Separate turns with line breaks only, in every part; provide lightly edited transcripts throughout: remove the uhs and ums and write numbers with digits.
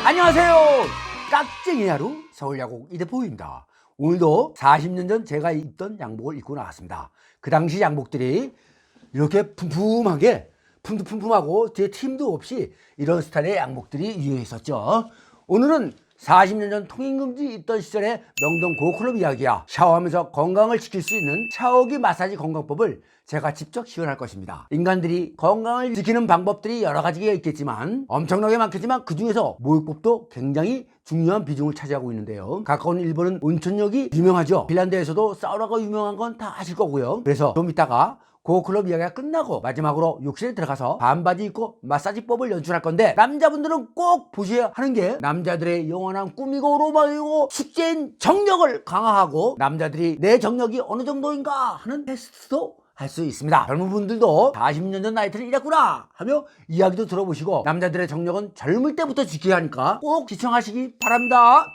안녕하세요. 깍쟁이 하루 서울야구 이대포입니다. 오늘도 40년 전 제가 입던 양복을 입고 나왔습니다. 그 당시 양복들이 이렇게 품품하고 뒤에 팀도 없이 이런 스타일의 양복들이 유행했었죠. 오늘은 40년 전 통행금지 있던 시절의 명동 고클럽 이야기야. 샤워하면서 건강을 지킬 수 있는 샤워기 마사지 건강법을 제가 직접 시연할 것입니다. 인간들이 건강을 지키는 방법들이 여러 가지가 있겠지만 엄청나게 많겠지만 그 중에서 목욕법도 굉장히 중요한 비중을 차지하고 있는데요. 가까운 일본은 온천역이 유명하죠. 핀란드에서도 사우나가 유명한 건 다 아실 거고요. 그래서 좀 이따가 고클럽 이야기가 끝나고 마지막으로 욕실에 들어가서 반바지 입고 마사지법을 연출할 건데, 남자분들은 꼭 보셔야 하는 게 남자들의 영원한 꿈이고 로망이고 숙제인 정력을 강화하고 남자들이 내 정력이 어느 정도인가 하는 테스트도 할 수 있습니다. 젊은 분들도 40년 전 나이트는 이랬구나 하며 이야기도 들어보시고 남자들의 정력은 젊을 때부터 지켜야 하니까 꼭 시청하시기 바랍니다.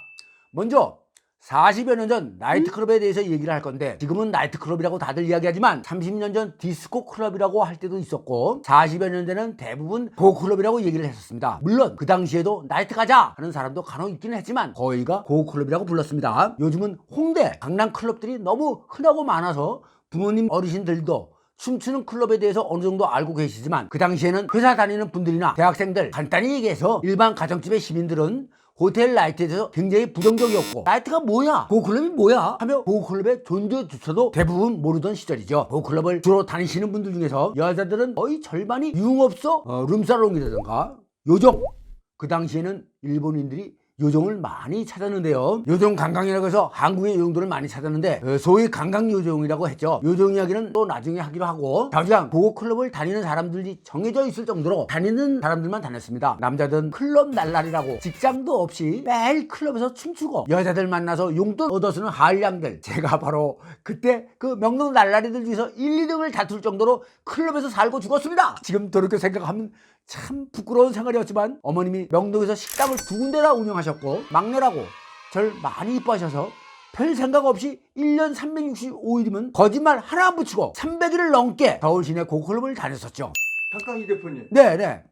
먼저 40여 년 전 나이트클럽에 대해서 얘기를 할 건데, 지금은 나이트클럽이라고 다들 이야기하지만 30년 전 디스코 클럽이라고 할 때도 있었고 40여 년 전에는 대부분 고클럽이라고 얘기를 했었습니다. 물론 그 당시에도 나이트 가자 하는 사람도 간혹 있기는 했지만 거의가 고클럽이라고 불렀습니다. 요즘은 홍대, 강남 클럽들이 너무 흔하고 많아서 부모님 어르신들도 춤추는 클럽에 대해서 어느 정도 알고 계시지만, 그 당시에는 회사 다니는 분들이나 대학생들, 간단히 얘기해서 일반 가정집의 시민들은 호텔 나이트에 대해서 굉장히 부정적이었고, 나이트가 뭐야? 고클럽이 뭐야? 하며 고클럽의 존재조차도 대부분 모르던 시절이죠. 고클럽을 주로 다니시는 분들 중에서 여자들은 거의 절반이 유흥업소, 룸사롱이라든가 요정, 그 당시에는 일본인들이 요정을 많이 찾았는데요. 요정 관광이라고 해서 한국의 요정들을 많이 찾았는데 소위 관광 요정이라고 했죠. 요정 이야기는 또 나중에 하기로 하고, 당장 고클럽을 다니는 사람들이 정해져 있을 정도로 다니는 사람들만 다녔습니다. 남자들은 클럽 날라리라고 직장도 없이 매일 클럽에서 춤추고 여자들 만나서 용돈 얻어쓰는 한량들, 제가 바로 그때 그 명동 날라리들 중에서 1, 2등을 다툴 정도로 클럽에서 살고 죽었습니다. 지금 돌이켜 생각하면 참 부끄러운 생활이었지만 어머님이 명동에서 식당을 2군데나 운영하셨고 막내라고 절 많이 이뻐하셔서 별 생각 없이 1년 365일이면 거짓말 하나 안 붙이고 300일을 넘게 서울 시내 고클럽을 다녔었죠.
잠깐 이 대표님,
네네.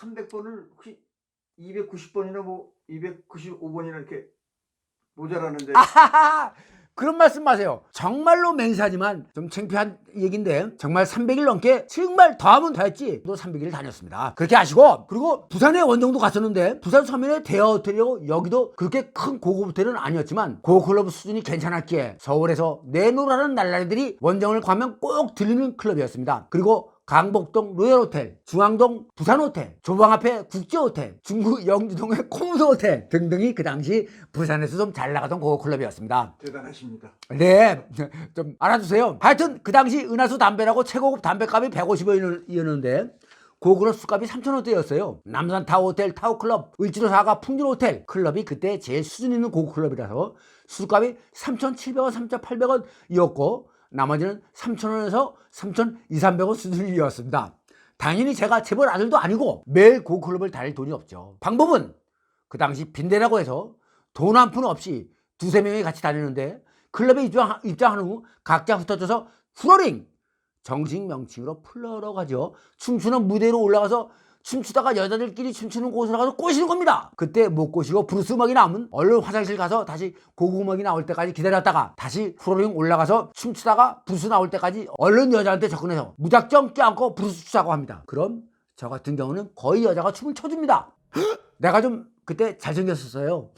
300번을 혹시 290번이나 뭐 295번이나 이렇게 모자라는데.
아하하, 그런 말씀 마세요. 정말로 맹세하지만 좀 창피한 얘기인데, 정말 300일 넘게 정말 더하면 더했지 또 300일을 다녔습니다. 그렇게 아시고, 그리고 부산에 원정도 갔었는데 부산 서면의 대여 호텔이고 여기도 그렇게 큰 고급 호텔은 아니었지만 고클럽 수준이 괜찮았기에 서울에서 내노라는 날라리들이 원정을 가면 꼭 들리는 클럽이었습니다. 그리고 강복동 로열호텔, 중앙동 부산호텔, 조방 앞에 국제호텔, 중구 영주동의 콤소호텔 등등이 그 당시 부산에서 좀 잘 나가던 고급클럽이었습니다.
대단하십니다.
네, 좀 알아주세요. 하여튼 그 당시 은하수 담배라고 최고급 담배값이 150원이었는데 고클럽 술값이 3,000원대였어요. 남산타워호텔, 타워클럽, 을지로 사가 풍진호텔 클럽이 그때 제일 수준 있는 고클럽이라서 술값이 3,700원, 3,800원이었고 나머지는 3,000원에서 3,200~300원 수준이었습니다. 당연히 제가 재벌 아들도 아니고 매일 고클럽을 다닐 돈이 없죠. 방법은 그 당시 빈대라고 해서 돈 한 푼 없이 2~3명이 같이 다니는데, 클럽에 입장한 후 각자 흩어져서 플러링, 정식 명칭으로 플러라고 하죠. 춤추는 무대로 올라가서 춤추다가 여자들끼리 춤추는 곳으로 가서 꼬시는 겁니다. 그때 못 꼬시고 브루스 음악이 나오면 얼른 화장실 가서 다시 고급 음악이 나올 때까지 기다렸다가 다시 플로링 올라가서 춤추다가 브루스 나올 때까지 얼른 여자한테 접근해서 무작정 껴안고 브루스 추자고 합니다. 그럼 저 같은 경우는 거의 여자가 춤을 춰줍니다. 내가 좀 그때 잘생겼었어요.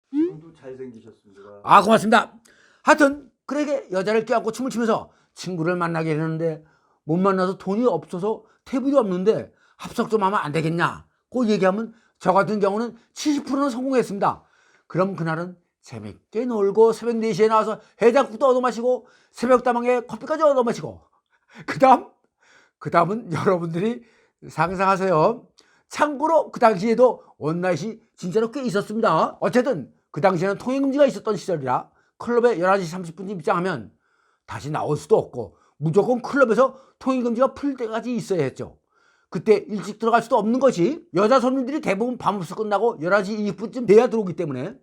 지금도 잘생기셨습니다.
아, 고맙습니다. 하여튼 그렇게 여자를 껴안고 춤을 추면서 친구를 만나게 되는데, 못 만나서 돈이 없어서 테이블이 없는데 합석 좀 하면 안 되겠냐 그 얘기하면 저 같은 경우는 70%는 성공했습니다. 그럼 그날은 재밌게 놀고 새벽 4시에 나와서 해장국도 얻어마시고 새벽다방에 커피까지 얻어마시고, 그 다음은 여러분들이 상상하세요. 참고로 그 당시에도 원나잇이 진짜로 꽤 있었습니다. 어쨌든 그 당시에는 통행금지가 있었던 시절이라 클럽에 11시 30분쯤 입장하면 다시 나올 수도 없고 무조건 클럽에서 통행금지가 풀 때까지 있어야 했죠. 그때 일찍 들어갈 수도 없는 것이, 여자 손님들이 대부분 밤업소 끝나고 11시 20분쯤 돼야 들어오기 때문에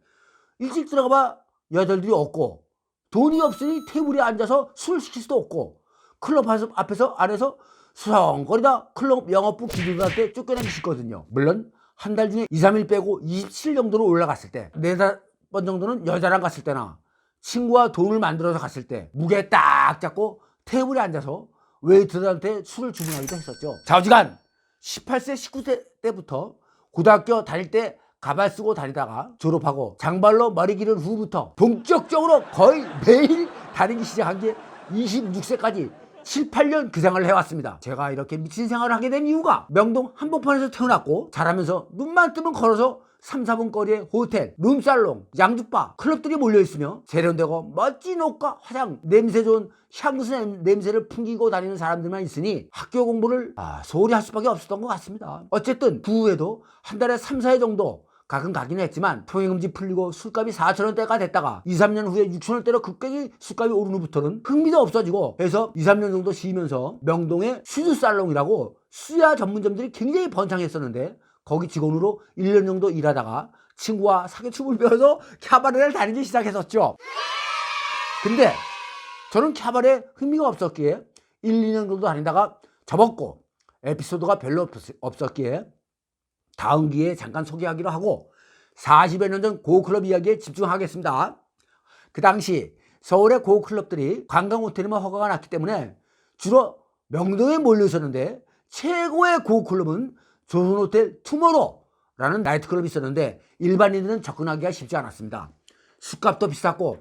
일찍 들어가봐 여자들이 없고, 돈이 없으니 테이블에 앉아서 술 시킬 수도 없고, 클럽 앞에서 안에서 수성거리다 클럽 영업부 기준할 때 쫓겨나기 싫거든요. 물론 한 달 중에 2, 3일 빼고 27 정도로 올라갔을 때, 4, 5번 정도는 여자랑 갔을 때나 친구와 돈을 만들어서 갔을 때 무게 딱 잡고 테이블에 앉아서 웨이터들한테 술을 주문하기도 했었죠. 좌우지간 18세, 19세 때부터 고등학교 다닐 때 가발 쓰고 다니다가 졸업하고 장발로 머리 기른 후부터 본격적으로 거의 매일 다니기 시작한 게 26세까지 7, 8년 그 생활을 해왔습니다. 제가 이렇게 미친 생활을 하게 된 이유가 명동 한복판에서 태어났고 자라면서 눈만 뜨면 걸어서 3, 4분 거리에 호텔, 룸살롱, 양주바, 클럽들이 몰려있으며 세련되고 멋진 옷과 화장, 냄새 좋은 향수 냄새를 풍기고 다니는 사람들만 있으니 학교 공부를 소홀히 할 수밖에 없었던 것 같습니다. 어쨌든 그 후에도 한 달에 3, 4회 정도 가끔 가기는 했지만 통행금지 풀리고 술값이 4,000원대가 됐다가 2, 3년 후에 6,000원대로 급격히 술값이 오른 후부터는 흥미도 없어지고 해서 2, 3년 정도 쉬면서 명동에 수주살롱이라고 수야 전문점들이 굉장히 번창했었는데 거기 직원으로 1년 정도 일하다가 친구와 사계춤을 배워서 캬바레를 다니기 시작했었죠. 근데 저는 캬바레에 흥미가 없었기에 1, 2년 정도 다니다가 접었고 에피소드가 별로 없었기에 다음 기회에 잠깐 소개하기로 하고 40여 년 전 고클럽 이야기에 집중하겠습니다. 그 당시 서울의 고클럽들이 관광호텔에만 허가가 났기 때문에 주로 명동에 몰려 있었는데 최고의 고클럽은 조선호텔 투모로우라는 나이트클럽이 있었는데 일반인들은 접근하기가 쉽지 않았습니다. 술값도 비쌌고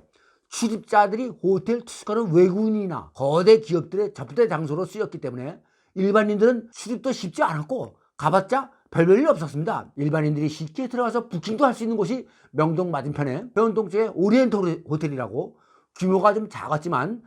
출입자들이 호텔 투숙하는 외국인이나 거대 기업들의 접대 장소로 쓰였기 때문에 일반인들은 출입도 쉽지 않았고 가봤자 별볼일 없었습니다. 일반인들이 쉽게 들어가서 부킹도 할 수 있는 곳이 명동 맞은편에 해운동 쪽에 오리엔트 호텔이라고 규모가 좀 작았지만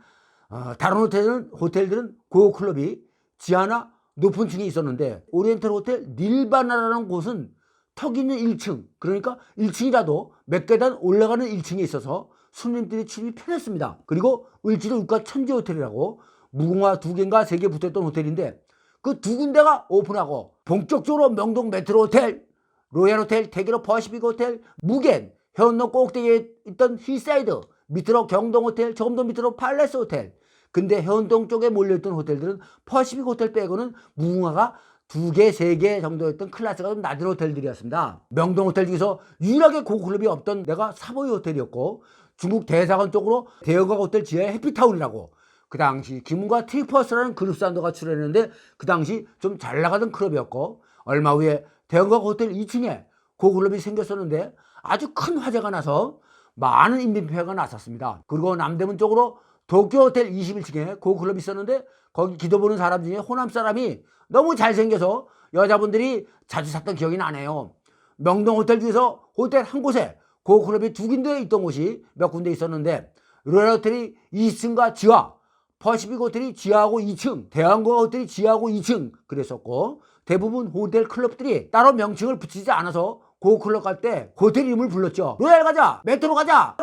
다른 호텔들은 고클럽이 지하나 높은 층에 있었는데 오리엔탈 호텔 닐바나라는 곳은 턱 있는 1층, 그러니까 1층이라도 몇 계단 올라가는 1층에 있어서 손님들이 출입이 편했습니다. 그리고 을지로 육가 천지 호텔이라고 무궁화 2개인가 3개 붙어있던 호텔인데 그 두 군데가 오픈하고 본격적으로 명동 메트로 호텔, 로얄 호텔, 대기로 퍼시픽 호텔, 무겐, 해운동 꼭대기에 있던 힐사이드, 밑으로 경동 호텔, 조금 더 밑으로 팔레스 호텔. 근데 해운동 쪽에 몰려있던 호텔들은 퍼시픽 호텔 빼고는 무궁화가 2개, 3개 정도였던 클래스가 좀 낮은 호텔들이었습니다. 명동 호텔 중에서 유일하게 고클럽이 없던 데가 사보이 호텔이었고 중국 대사관 쪽으로 대여가 호텔 지하에 해피타운이라고 그 당시 김웅과 트리퍼스라는 그룹 사운드가 출연했는데 그 당시 좀 잘 나가던 클럽이었고 얼마 후에 대여가 호텔 2층에 고클럽이 생겼었는데 아주 큰 화제가 나서 많은 인민폐가 났었습니다. 그리고 남대문 쪽으로 도쿄호텔 21층에 고클럽이 있었는데 거기 기도 보는 사람 중에 호남 사람이 너무 잘생겨서 여자분들이 자주 샀던 기억이 나네요. 명동 호텔 중에서 호텔 한 곳에 고클럽이 2군데 있던 곳이 몇 군데 있었는데 로얄 호텔이 2층과 지하, 퍼시픽 호텔이 지하하고 2층, 대한고가 호텔이 지하하고 2층 그랬었고 대부분 호텔 클럽들이 따로 명칭을 붙이지 않아서 고클럽 갈 때 호텔 이름을 불렀죠. 로얄 가자, 메트로 가자.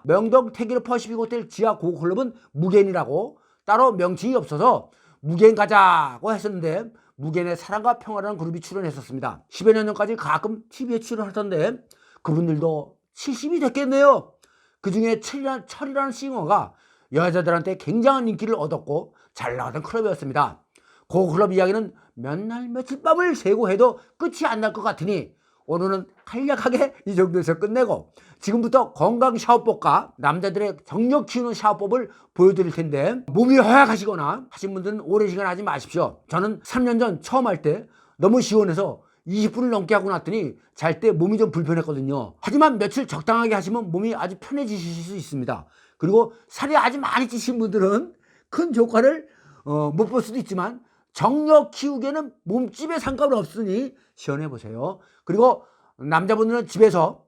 명동 태기로 퍼시픽 호텔 지하 고클럽은 무겐이라고 따로 명칭이 없어서 무겐 가자고 했었는데 무겐의 사랑과 평화라는 그룹이 출연했었습니다. 10여 년 전까지 가끔 TV에 출연하던데 그분들도 70이 됐겠네요. 그 중에 철이라는 싱어가 여자들한테 굉장한 인기를 얻었고 잘 나가던 클럽이었습니다. 고클럽 이야기는 몇 날 며칠 밤을 새고 해도 끝이 안 날 것 같으니 오늘은 간략하게 이 정도에서 끝내고 지금부터 건강 샤워법과 남자들의 정력 키우는 샤워법을 보여드릴 텐데 몸이 허약하시거나 하신 분들은 오랜 시간 하지 마십시오. 저는 3년 전 처음 할 때 너무 시원해서 20분을 넘게 하고 났더니 잘 때 몸이 좀 불편했거든요. 하지만 며칠 적당하게 하시면 몸이 아주 편해지실 수 있습니다. 그리고 살이 아주 많이 찌신 분들은 큰 효과를 못 볼 수도 있지만 정력 키우기에는 몸집에 상관없으니 시연해 보세요. 그리고 남자분들은 집에서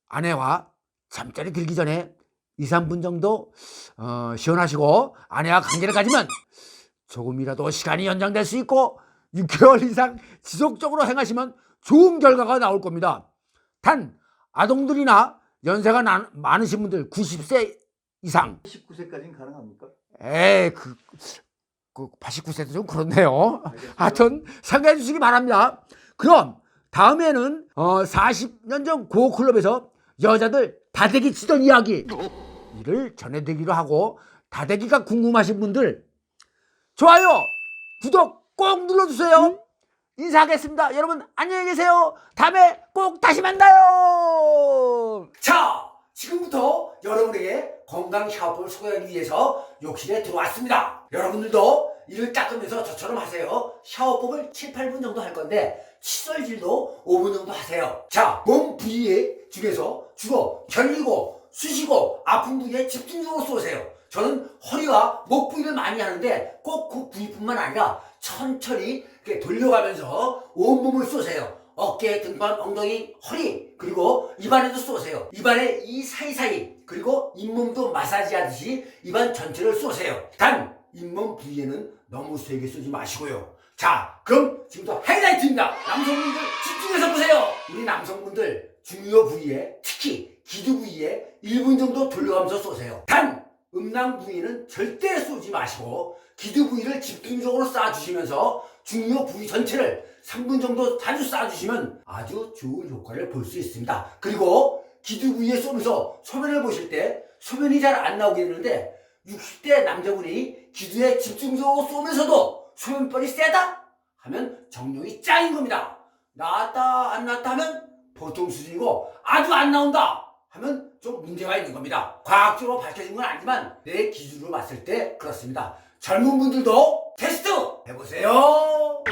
아내와 잠자리 들기 전에 2, 3분 정도 시연하시고 아내와 관계를 가지면 조금이라도 시간이 연장될 수 있고 6개월 이상 지속적으로 행하시면 좋은 결과가 나올 겁니다. 단 아동들이나 연세가 많으신 분들 90세 이상
19세까지는 가능합니까?
에이 그 89세도 좀 그렇네요. 하여튼 생각해 주시기 바랍니다. 그럼 다음에는 40년 전 고클럽에서 여자들 다대기 치던 이야기를 전해드리기로 하고 다대기가 궁금하신 분들 좋아요 구독 꼭 눌러주세요. 인사하겠습니다. 여러분 안녕히 계세요. 다음에 꼭 다시 만나요. 자, 지금부터 여러분에게 건강 샤워법을 소개하기 위해서 욕실에 들어왔습니다. 여러분들도 이를 닦으면서 저처럼 하세요. 샤워법을 7, 8분 정도 할 건데 칫솔질도 5분 정도 하세요. 자, 몸 부위 중에서 주로 결리고 쑤시고 아픈 부위에 집중적으로 쏘세요. 저는 허리와 목 부위를 많이 하는데 꼭 그 부위뿐만 아니라 천천히 이렇게 돌려가면서 온몸을 쏘세요. 어깨, 등반, 엉덩이, 허리, 그리고 입안에도 쏘세요. 입안에 이 사이사이, 그리고 잇몸도 마사지 하듯이 입안 전체를 쏘세요. 단 잇몸 부위에는 너무 세게 쏘지 마시고요. 자, 그럼 지금부터 하이라이트입니다. 남성분들 집중해서 보세요. 우리 남성분들 중요 부위에, 특히 기두 부위에 1분 정도 돌려가면서 쏘세요. 단 음낭 부위는 절대 쏘지 마시고 기두 부위를 집중적으로 쏴주시면서 중요 부위 전체를 3분 정도 자주 쏴주시면 아주 좋은 효과를 볼 수 있습니다. 그리고 기두 부위에 쏘면서 소변을 보실 때 소변이 잘 안 나오게 되는데 60대 남자분이 기두에 집중적으로 쏘면서도 소변벌이 세다? 하면 정력이 짱인 겁니다. 나왔다 안 나왔다 하면 보통 수준이고 아주 안 나온다 하면 좀 문제가 있는 겁니다. 과학적으로 밝혀진 건 아니지만 내 기준으로 봤을 때 그렇습니다. 젊은 분들도 테스트 해보세요.